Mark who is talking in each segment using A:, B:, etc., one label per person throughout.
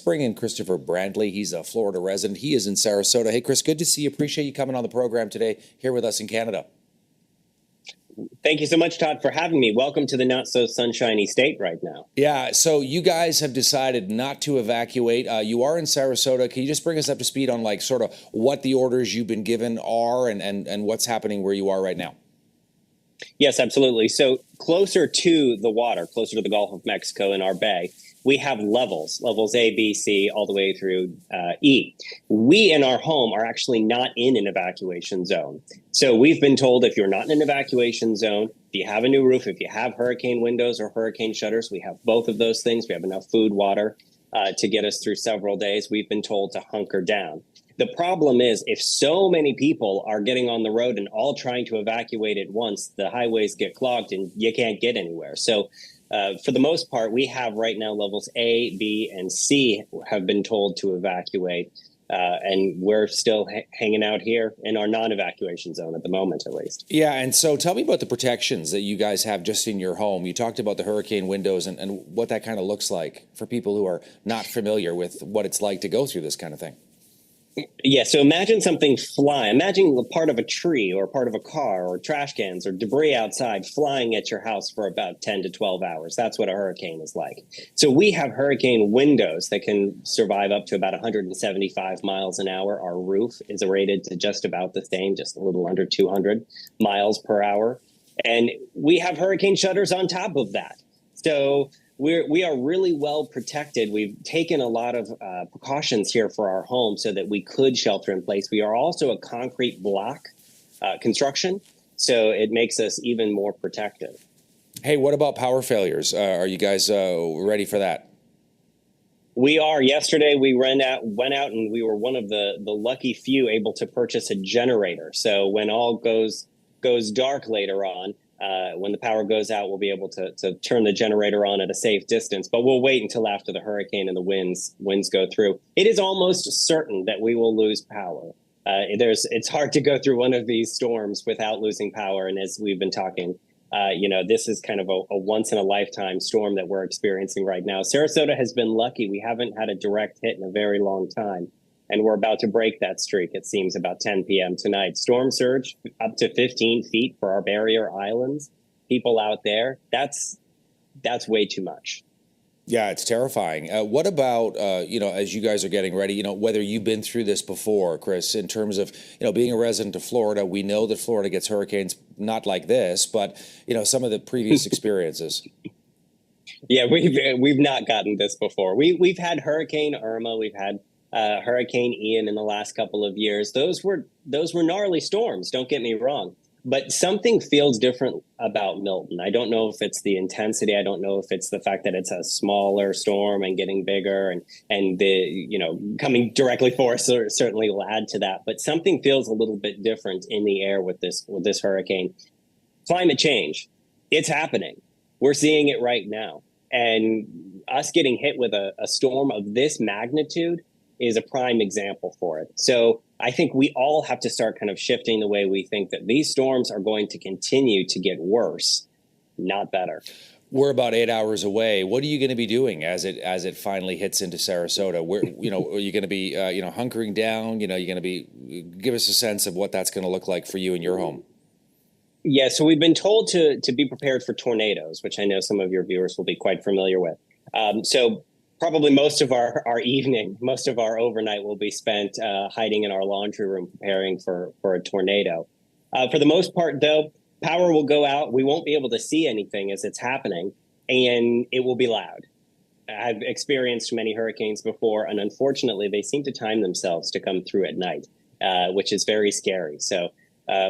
A: bring in Christopher Brantley. He's a Florida resident. He is in Sarasota. Hey, Chris, good to see you. Appreciate you coming on the program today here with us in Canada.
B: Thank you so much, Todd, for having me. Welcome to the not-so-sunshiny state right now.
A: Yeah, so you guys have decided not to evacuate. You are in Sarasota. Can you just bring us up to speed on like sort of what the orders you've been given are and what's happening where you are right now?
B: Yes, absolutely. So closer to the water, closer to the Gulf of Mexico in our bay, we have levels A, B, C, all the way through E. We in our home are actually not in an evacuation zone. So we've been told if you're not in an evacuation zone, if you have a new roof, if you have hurricane windows or hurricane shutters, we have both of those things. We have enough food, water to get us through several days. We've been told to hunker down. The problem is if so many people are getting on the road and all trying to evacuate at once, the highways get clogged and you can't get anywhere. So for the most part, we have right now levels A, B, and C have been told to evacuate. And we're still hanging out here in our non-evacuation zone at the moment, at least.
A: Yeah, and so tell me about the protections that you guys have just in your home. You talked about the hurricane windows and what that kind of looks like for people who are not familiar with what it's like to go through this kind of thing.
B: Yeah, so imagine something flying. Imagine a part of a tree or part of a car or trash cans or debris outside flying at your house for about 10 to 12 hours. That's what a hurricane is like. So we have hurricane windows that can survive up to about 175 miles an hour. Our roof is rated to just about the same, just a little under 200 miles per hour. And we have hurricane shutters on top of that. So we are really well protected. We've taken a lot of precautions here for our home so that we could shelter in place. We are also a concrete block construction, so it makes us even more protected.
A: Hey, what about power failures? Are you guys ready for that?
B: We are. Yesterday, we went out and we were one of the lucky few able to purchase a generator. So when all goes dark later on, when the power goes out, we'll be able to turn the generator on at a safe distance, but we'll wait until after the hurricane and the winds go through. It is almost certain that we will lose power. It's hard to go through one of these storms without losing power. And as we've been talking, this is kind of a once in a lifetime storm that we're experiencing right now. Sarasota has been lucky. We haven't had a direct hit in a very long time. And we're about to break that streak, it seems, about 10 p.m. tonight. Storm surge up to 15 feet for our barrier islands. People out there, that's way too much.
A: Yeah, it's terrifying. What about, as you guys are getting ready, whether you've been through this before, Chris, in terms of, being a resident of Florida, we know that Florida gets hurricanes, not like this, but, some of the previous experiences.
B: Yeah, we've not gotten this before. We've had Hurricane Irma, we've had Hurricane Ian in the last couple of years. Those were gnarly storms. Don't get me wrong, but something feels different about Milton. I don't know if it's the intensity. I don't know if it's the fact that it's a smaller storm and getting bigger, and the coming directly for us certainly will add to that. But something feels a little bit different in the air with this hurricane. Climate change, it's happening. We're seeing it right now, and us getting hit with a storm of this magnitude is a prime example for it. So I think we all have to start kind of shifting the way we think that these storms are going to continue to get worse, not better.
A: We're about 8 hours away. What are you going to be doing as it finally hits into Sarasota? Where, are you going to be, hunkering down? You're going to be, give us a sense of what that's going to look like for you in your home.
B: Yeah, so we've been told to be prepared for tornadoes, which I know some of your viewers will be quite familiar with. So probably most of our evening, most of our overnight will be spent hiding in our laundry room preparing for a tornado. For the most part, though, power will go out. We won't be able to see anything as it's happening, and it will be loud. I've experienced many hurricanes before, and unfortunately, they seem to time themselves to come through at night, which is very scary. So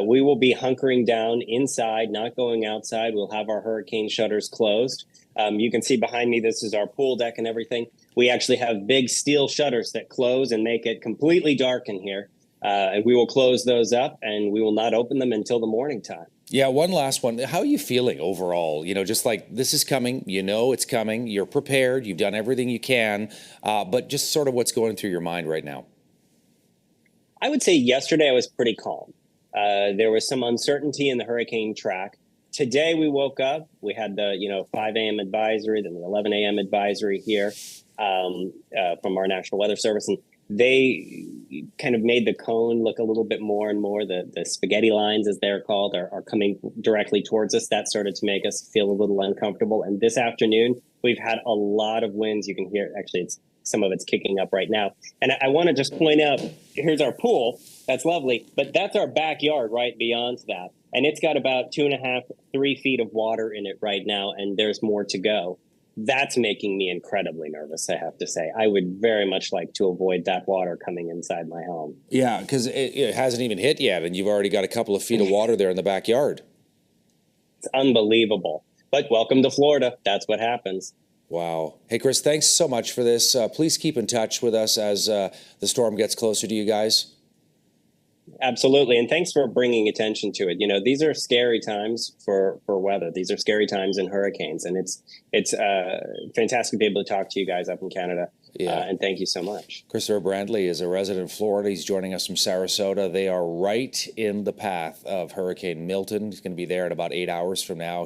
B: we will be hunkering down inside, not going outside. We'll have our hurricane shutters closed. You can see behind me, this is our pool deck and everything. We actually have big steel shutters that close and make it completely dark in here. And we will close those up, and we will not open them until the morning time.
A: Yeah, one last one. How are you feeling overall? Just like this is coming, it's coming, you're prepared, you've done everything you can, but just sort of what's going through your mind right now?
B: I would say yesterday I was pretty calm. There was some uncertainty in the hurricane track. Today we woke up, we had the 5 a.m. advisory, then the 11 a.m. advisory here. from our National Weather Service, and they kind of made the cone look a little bit more and more. The spaghetti lines, as they're called, are coming directly towards us. That started to make us feel a little uncomfortable. And this afternoon, we've had a lot of winds. You can hear, actually, some of it's kicking up right now. And I want to just point out, here's our pool. That's lovely. But that's our backyard right beyond that. And it's got about 2.5, 3 feet of water in it right now. And there's more to go. That's making me incredibly nervous, I have to say. I would very much like to avoid that water coming inside my home.
A: Yeah, because it hasn't even hit yet, and you've already got a couple of feet of water there in the backyard.
B: It's unbelievable. But welcome to Florida. That's what happens.
A: Wow. Hey, Chris, thanks so much for this. Please keep in touch with us as the storm gets closer to you guys.
B: Absolutely. And thanks for bringing attention to it. You know, these are scary times for weather. These are scary times in hurricanes. And it's fantastic to be able to talk to you guys up in Canada.
A: Yeah.
B: And thank you so much.
A: Christopher Brantley is a resident of Florida. He's joining us from Sarasota. They are right in the path of Hurricane Milton. He's going to be there in about 8 hours from now.